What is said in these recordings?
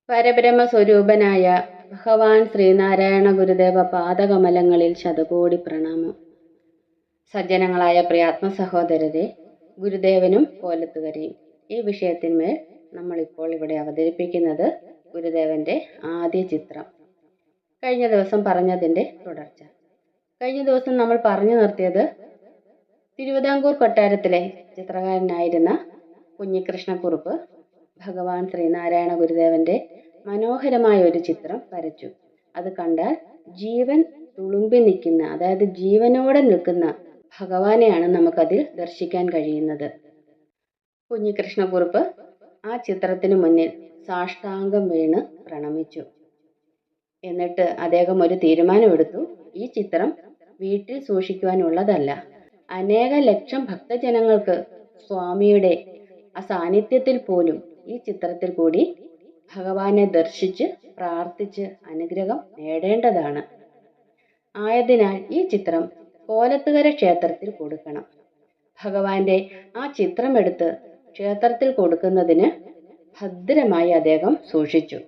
പരബ്രഹ്മസ്വരൂപനായ ഭഗവാൻ ശ്രീനാരായണ ഗുരുദേവ പാദകമലങ്ങളിൽ ശതകോടി പ്രണാമം. സജ്ജനങ്ങളായ പ്രിയാത്മ സഹോദരരെ, ഗുരുദേവനും കോലത്തുകരയും ഈ വിഷയത്തിന്മേൽ നമ്മളിപ്പോൾ ഇവിടെ അവതരിപ്പിക്കുന്നത് ഗുരുദേവന്റെ ആദ്യ ചിത്രം. കഴിഞ്ഞ ദിവസം പറഞ്ഞതിൻ്റെ തുടർച്ച. കഴിഞ്ഞ ദിവസം നമ്മൾ പറഞ്ഞു നിർത്തിയത് തിരുവിതാംകൂർ കൊട്ടാരത്തിലെ ചിത്രകാരനായിരുന്ന കുഞ്ഞികൃഷ്ണക്കുറുപ്പ് ഭഗവാൻ ശ്രീനാരായണ ഗുരുദേവന്റെ മനോഹരമായ ഒരു ചിത്രം വരച്ചു. അത് കണ്ടാൽ ജീവൻ തുളുമ്പി നിൽക്കുന്ന, അതായത് ജീവനോടെ നിൽക്കുന്ന ഭഗവാനെയാണ് നമുക്കതിൽ ദർശിക്കാൻ കഴിയുന്നത്. കുഞ്ഞികൃഷ്ണക്കുറുപ്പ് ആ ചിത്രത്തിന് മുന്നിൽ സാഷ്ടാംഗം വീണ് പ്രണമിച്ചു. എന്നിട്ട് അദ്ദേഹം ഒരു തീരുമാനമെടുത്തു. ഈ ചിത്രം വീട്ടിൽ സൂക്ഷിക്കുവാനുള്ളതല്ല, അനേക ലക്ഷം ഭക്തജനങ്ങൾക്ക് സ്വാമിയുടെ സാന്നിധ്യത്തിൽ പോലും ഈ ചിത്രത്തിൽ കൂടി ഭഗവാനെ ദർശിച്ച് പ്രാർത്ഥിച്ച് അനുഗ്രഹം നേടേണ്ടതാണ്. ആയതിനാൽ ഈ ചിത്രം കോലത്തുകര ക്ഷേത്രത്തിൽ കൊടുക്കണം. ഭഗവാന്റെ ആ ചിത്രമെടുത്ത് ക്ഷേത്രത്തിൽ കൊടുക്കുന്നതിന് ഭദ്രമായി അദ്ദേഹം സൂക്ഷിച്ചു.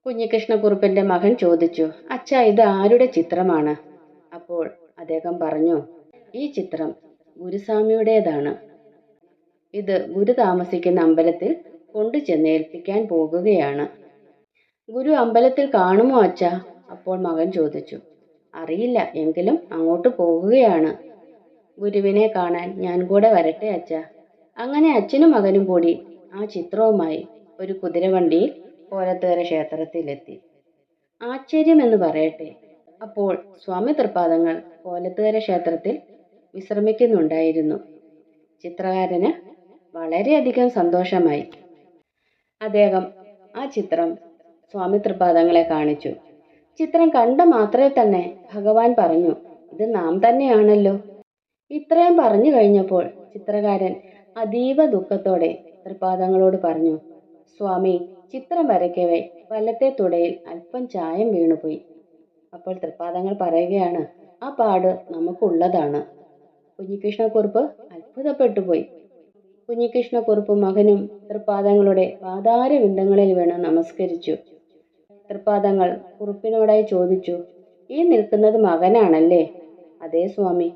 കുഞ്ഞികൃഷ്ണക്കുറുപ്പിന്റെ മകൻ ചോദിച്ചു, അച്ഛാ, ഇത് ആരുടെ ചിത്രമാണ്? അപ്പോൾ അദ്ദേഹം പറഞ്ഞു, ഈ ചിത്രം ഗുരുസ്വാമിയുടേതാണ്. ഇത് ഗുരു താമസിക്കുന്ന അമ്പലത്തിൽ കൊണ്ടു ചെന്നേൽപ്പിക്കാൻ പോകുകയാണ്. ഗുരു അമ്പലത്തിൽ കാണുമോ അച്ഛാ? അപ്പോൾ മകൻ ചോദിച്ചു. അറിയില്ല, എങ്കിലും അങ്ങോട്ട് പോകുകയാണ്. ഗുരുവിനെ കാണാൻ ഞാൻ കൂടെ വരട്ടെ അച്ഛാ? അങ്ങനെ അച്ഛനും മകനും കൂടി ആ ചിത്രവുമായി ഒരു കുതിരവണ്ടിയിൽ കോലത്തുകര ക്ഷേത്രത്തിലെത്തി. ആശ്ചര്യമെന്ന് പറയട്ടെ, അപ്പോൾ സ്വാമി തൃപ്പാദങ്ങൾ കോലത്തുകര ക്ഷേത്രത്തിൽ വിശ്രമിക്കുന്നുണ്ടായിരുന്നു. ചിത്രകാരന് വളരെയധികം സന്തോഷമായി. അദ്ദേഹം ആ ചിത്രം സ്വാമി തൃപ്പാദങ്ങളെ കാണിച്ചു. ചിത്രം കണ്ട മാത്രമേ തന്നെ ഭഗവാൻ പറഞ്ഞു, ഇത് നാം തന്നെയാണല്ലോ. ഇത്രയും പറഞ്ഞു കഴിഞ്ഞപ്പോൾ ചിത്രകാരൻ അതീവ ദുഃഖത്തോടെ തൃപ്പാദങ്ങളോട് പറഞ്ഞു, സ്വാമി, ചിത്രം വരയ്ക്കവേ വലത്തെ തുടയിൽ അല്പം ചായം വീണുപോയി. അപ്പോൾ തൃപ്പാദങ്ങൾ പറയുകയാണ്, ആ പാട് നമുക്കുള്ളതാണ്. കുഞ്ഞികൃഷ്ണക്കുറുപ്പ് അത്ഭുതപ്പെട്ടുപോയി. കുഞ്ഞികൃഷ്ണക്കുറുപ്പും മകനും തൃപ്പാദങ്ങളുടെ പാതാരവിന്ദങ്ങളിൽ വീണ് നമസ്കരിച്ചു. തൃപ്പാദങ്ങൾ കുറുപ്പിനോടായി ചോദിച്ചു, ഈ നിൽക്കുന്നത് മകനാണല്ലേ? അതേ സ്വാമി,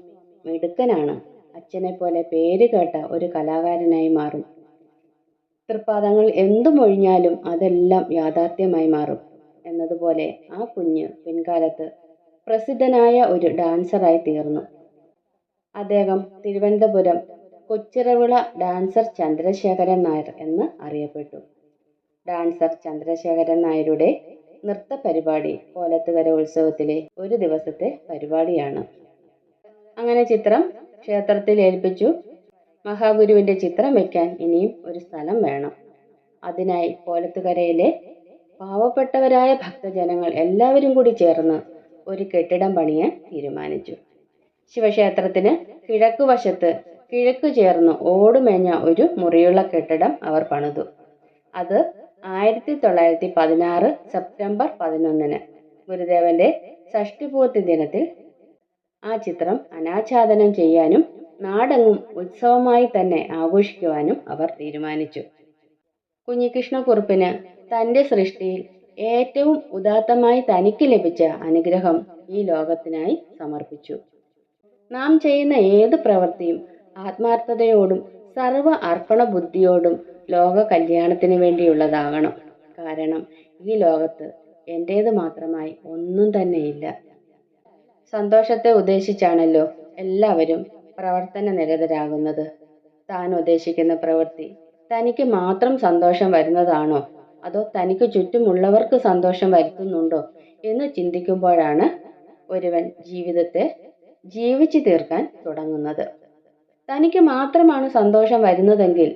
മിടുക്കനാണ്. അച്ഛനെ പോലെ പേര് കേട്ട ഒരു കലാകാരനായി മാറും. തൃപ്പാദങ്ങൾ എന്തുമൊഴിഞ്ഞാലും അതെല്ലാം യാഥാർത്ഥ്യമായി മാറും എന്നതുപോലെ ആ കുഞ്ഞ് പിൻകാലത്ത് പ്രസിദ്ധനായ ഒരു ഡാൻസറായി തീർന്നു. അദ്ദേഹം തിരുവനന്തപുരം കൊച്ചിറവിള ഡാൻസർ ചന്ദ്രശേഖരൻ നായർ എന്ന് അറിയപ്പെട്ടു. ഡാൻസർ ചന്ദ്രശേഖരൻ നായരുടെ നൃത്ത പരിപാടി കോലത്തുകര ഉത്സവത്തിലെ ഒരു ദിവസത്തെ പരിപാടിയാണ്. അങ്ങനെ ചിത്രം ക്ഷേത്രത്തിൽ ഏൽപ്പിച്ചു. മഹാഗുരുവിന്റെ ചിത്രം വയ്ക്കാൻ ഇനിയും ഒരു സ്ഥലം വേണം. അതിനായി കോലത്തുകരയിലെ പാവപ്പെട്ടവരായ ഭക്തജനങ്ങൾ എല്ലാവരും കൂടി ചേർന്ന് ഒരു കെട്ടിടം പണിയാൻ തീരുമാനിച്ചു. ശിവക്ഷേത്രത്തിന് കിഴക്കുവശത്ത് കിഴക്ക് ചേർന്ന് ഓടുമേഞ്ഞ ഒരു മുറിയുള്ള കെട്ടിടം അവർ പണിതു. അത് 1916 സെപ്റ്റംബർ 11 ഗുരുദേവന്റെ ഷഷ്ടിപൂർത്തി ദിനത്തിൽ ആ ചിത്രം അനാച്ഛാദനം ചെയ്യാനും നാടെങ്ങും ഉത്സവമായി തന്നെ ആഘോഷിക്കുവാനും അവർ തീരുമാനിച്ചു. കുഞ്ഞികൃഷ്ണക്കുറുപ്പിന് തൻ്റെ സൃഷ്ടിയിൽ ഏറ്റവും ഉദാത്തമായി തനിക്ക് ലഭിച്ച അനുഗ്രഹം ഈ ലോകത്തിനായി സമർപ്പിച്ചു. നാം ചെയ്യുന്ന ഏത് പ്രവൃത്തിയും ആത്മാർത്ഥതയോടും സർവ അർപ്പണ ബുദ്ധിയോടും ലോക കല്യാണത്തിന് വേണ്ടിയുള്ളതാകണം. കാരണം ഈ ലോകത്ത് എൻ്റേത് മാത്രമായി ഒന്നും തന്നെയില്ല. സന്തോഷത്തെ ഉദ്ദേശിച്ചാണല്ലോ എല്ലാവരും പ്രവർത്തന നിരതരാകുന്നത്. താൻ ഉദ്ദേശിക്കുന്ന പ്രവൃത്തി തനിക്ക് മാത്രം സന്തോഷം വരുന്നതാണോ, അതോ തനിക്ക് ചുറ്റുമുള്ളവർക്ക് സന്തോഷം വരുത്തുന്നുണ്ടോ എന്ന് ചിന്തിക്കുമ്പോഴാണ് ഒരുവൻ ജീവിതത്തെ ജീവിച്ചു തീർക്കാൻ തുടങ്ങുന്നത്. തനിക്ക് മാത്രമാണ് സന്തോഷം വരുന്നതെങ്കിൽ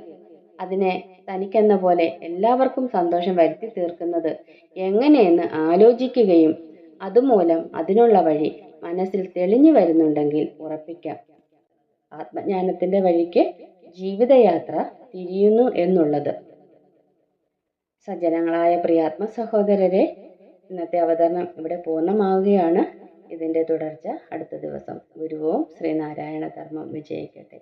അതിനെ തനിക്കെന്ന പോലെ എല്ലാവർക്കും സന്തോഷം വരുത്തി തീർക്കുന്നത് എങ്ങനെയെന്ന് ആലോചിക്കുകയും അതുമൂലം അതിനുള്ള വഴി മനസ്സിൽ തെളിഞ്ഞു വരുന്നുണ്ടെങ്കിൽ ഉറപ്പിക്കാം, ആത്മജ്ഞാനത്തിന്റെ വഴിക്ക് ജീവിതയാത്ര തിരിയുന്നു എന്നുള്ളത്. സജ്ജനങ്ങളായ പ്രിയാത്മ സഹോദരരെ, ഇന്നത്തെ അവതരണം ഇവിടെ പൂർണ്ണമാവുകയാണ്. ഇതിൻ്റെ തുടർച്ച അടുത്ത ദിവസം. ഗുരുവും ശ്രീനാരായണ ധർമ്മം വിജയിക്കട്ടെ.